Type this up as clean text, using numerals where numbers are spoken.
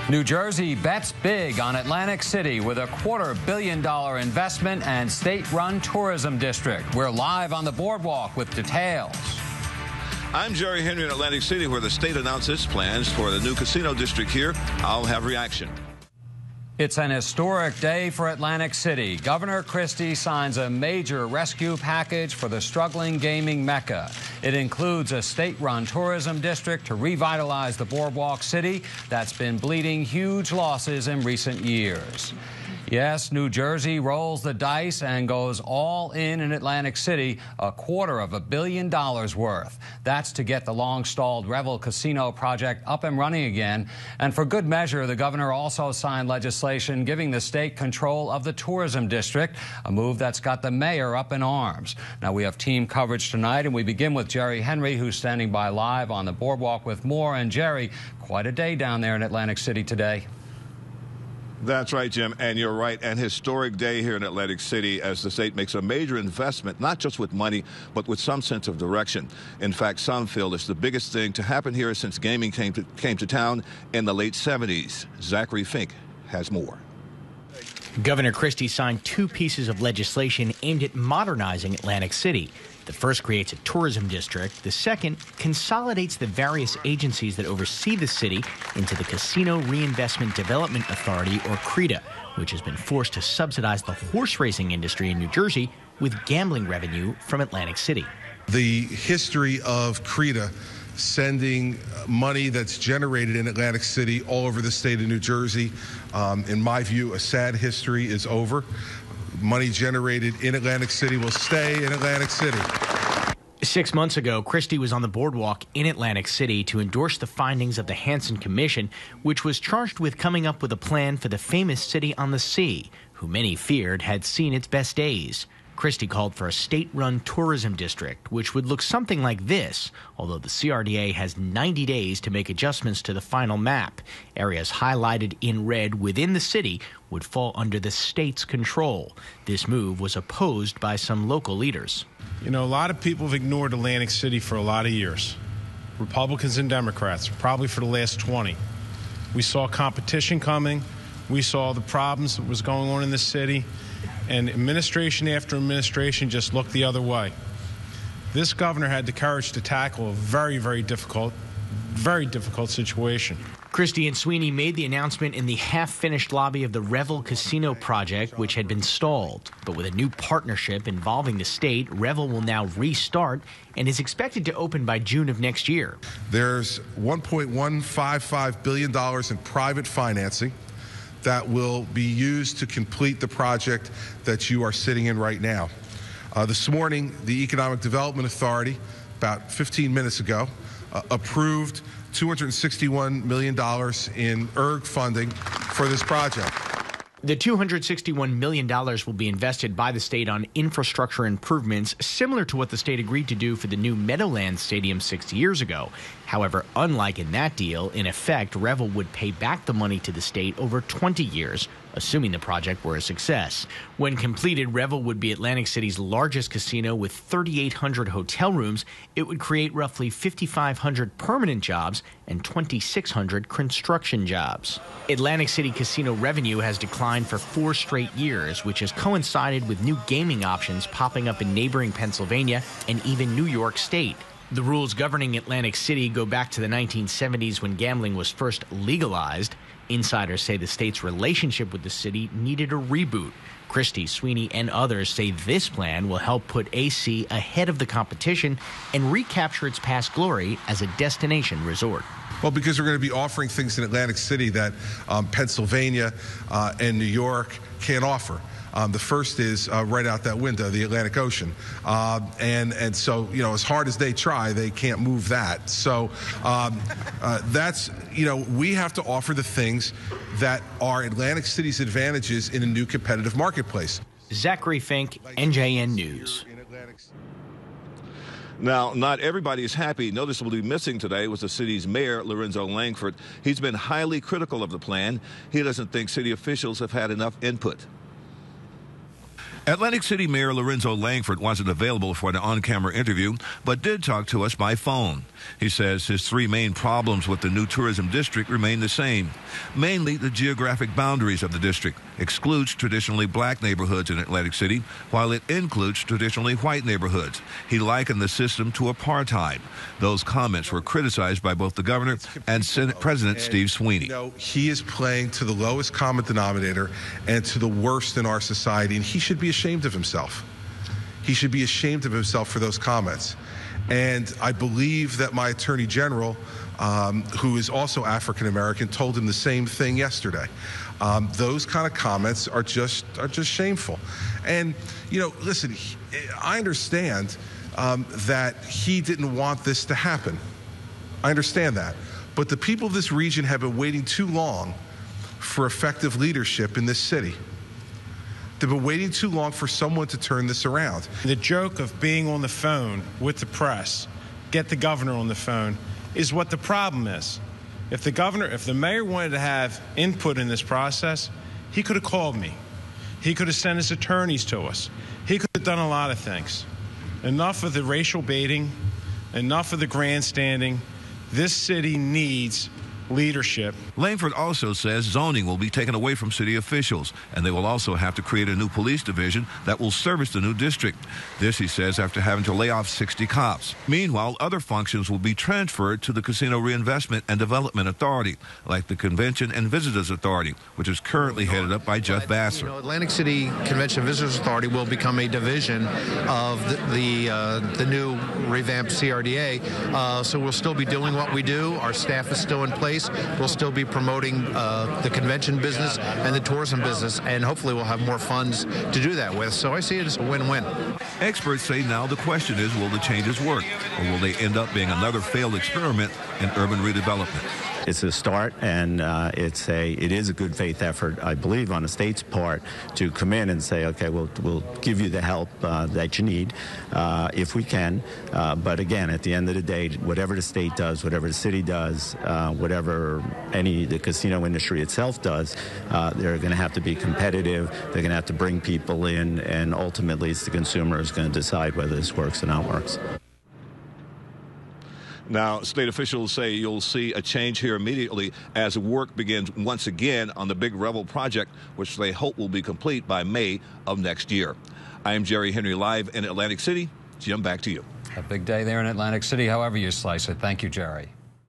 New Jersey bets big on Atlantic City with a $250 million investment and state-run tourism district. We're live on the boardwalk with details. I'm Jerry Henry in Atlantic City, where the state announced its plans for the new casino district here. I'll have reaction. It's an historic day for Atlantic City. Governor Christie signs a major rescue package for the struggling gaming mecca. It includes a state-run tourism district to revitalize the boardwalk city that's been bleeding huge losses in recent years. Yes, New Jersey rolls the dice and goes all in Atlantic City, $250 million worth. That's to get the long-stalled Revel Casino project up and running again. And for good measure, the governor also signed legislation giving the state control of the tourism district, a move that's got the mayor up in arms. Now, we have team coverage tonight, and we begin with Jerry Henry, who's standing by live on the boardwalk with more. And Jerry, quite a day down there in Atlantic City today. That's right, Jim, and you're right. An historic day here in Atlantic City as the state makes a major investment, not just with money, but with some sense of direction. In fact, some feel it's the biggest thing to happen here since gaming came to town in the late 70s. Zachary Fink has more. Governor Christie signed two pieces of legislation aimed at modernizing Atlantic City. The first creates a tourism district. The second consolidates the various agencies that oversee the city into the Casino Reinvestment Development Authority, or CREDA, which has been forced to subsidize the horse racing industry in New Jersey with gambling revenue from Atlantic City. The history of CREDA sending money that's generated in Atlantic City all over the state of New Jersey, in my view, a sad history is over. Money generated in Atlantic City will stay in Atlantic City. 6 months ago, Christie was on the boardwalk in Atlantic City to endorse the findings of the Hansen Commission, which was charged with coming up with a plan for the famous city on the sea, who many feared had seen its best days. Christie called for a state-run tourism district, which would look something like this, although the CRDA has 90 days to make adjustments to the final map. Areas highlighted in red within the city would fall under the state's control. This move was opposed by some local leaders. You know, a lot of people have ignored Atlantic City for a lot of years. Republicans and Democrats, probably for the last 20. We saw competition coming. We saw the problems that was going on in the city. And administration after administration just looked the other way. This governor had the courage to tackle a very, very difficult situation. Christie and Sweeney made the announcement in the half-finished lobby of the Revel Casino project, which had been stalled. But with a new partnership involving the state, Revel will now restart and is expected to open by June of next year. There's $1.155 billion in private financing that will be used to complete the project that you are sitting in right now. This morning, the Economic Development Authority, about 15 minutes ago, approved $261 million in ERG funding for this project. The $261 million will be invested by the state on infrastructure improvements similar to what the state agreed to do for the new Meadowlands Stadium 6 years ago. However, unlike in that deal, in effect, Revel would pay back the money to the state over 20 years, assuming the project were a success. When completed, Revel would be Atlantic City's largest casino with 3,800 hotel rooms. It would create roughly 5,500 permanent jobs and 2,600 construction jobs. Atlantic City casino revenue has declined for 4 straight years, which has coincided with new gaming options popping up in neighboring Pennsylvania and even New York State. The rules governing Atlantic City go back to the 1970s when gambling was first legalized. Insiders say the state's relationship with the city needed a reboot. Christie, Sweeney, and others say this plan will help put AC ahead of the competition and recapture its past glory as a destination resort. Well, because we're going to be offering things in Atlantic City that Pennsylvania and New York can't offer. The first is right out that window, the Atlantic Ocean. And so, you know, as hard as they try, they can't move that. So that's, you know, we have to offer the things that are Atlantic City's advantages in a new competitive marketplace. Zachary Fink, NJN News. Now, not everybody is happy. Noticeably missing today was the city's mayor, Lorenzo Langford. He's been highly critical of the plan. He doesn't think city officials have had enough input. Atlantic City Mayor Lorenzo Langford wasn't available for an on-camera interview, but did talk to us by phone. He says his three main problems with the new tourism district remain the same. Mainly, the geographic boundaries of the district excludes traditionally black neighborhoods in Atlantic City, while it includes traditionally white neighborhoods. He likened the system to apartheid. Those comments were criticized by both the governor and Senate President Steve Sweeney. You know, he is playing to the lowest common denominator and to the worst in our society, and he should be ashamed of himself. He should be ashamed of himself for those comments. And I believe that my Attorney General, who is also African American, told him the same thing yesterday. Those kind of comments are just shameful. And you know, listen, I understand that he didn't want this to happen. I understand that. But the people of this region have been waiting too long for effective leadership in this city. They've been waiting too long for someone to turn this around. The joke of being on the phone with the press, get the governor on the phone, is what the problem is. If the mayor wanted to have input in this process, he could have called me. He could have sent his attorneys to us. He could have done a lot of things. Enough of the racial baiting, enough of the grandstanding. This city needs leadership. Langford also says zoning will be taken away from city officials, and they will also have to create a new police division that will service the new district. This, he says, after having to lay off 60 cops. Meanwhile, other functions will be transferred to the Casino Reinvestment and Development Authority, like the Convention and Visitors Authority, which is currently headed up by Jeff Vassar. You know, Atlantic City Convention and Visitors Authority will become a division of the new revamped CRDA, so we'll still be doing what we do. Our staff is still in place. We'll still be promoting the convention business and the tourism business, and hopefully we'll have more funds to do that with. So I see it as a win-win. Experts say now the question is, will the changes work, or will they end up being another failed experiment in urban redevelopment? It's a start, and it is a good faith effort, I believe, on the state's part to come in and say, okay, we'll give you the help that you need if we can. But again, at the end of the day, whatever the state does, whatever the city does, whatever the casino industry itself does, they're going to have to be competitive. They're going to have to bring people in, and ultimately, it's the consumer who's going to decide whether this works or not works. Now, state officials say you'll see a change here immediately as work begins once again on the Big Revel project, which they hope will be complete by May of next year. I am Jerry Henry, live in Atlantic City. Jim, back to you. A big day there in Atlantic City, however you slice it. Thank you, Jerry.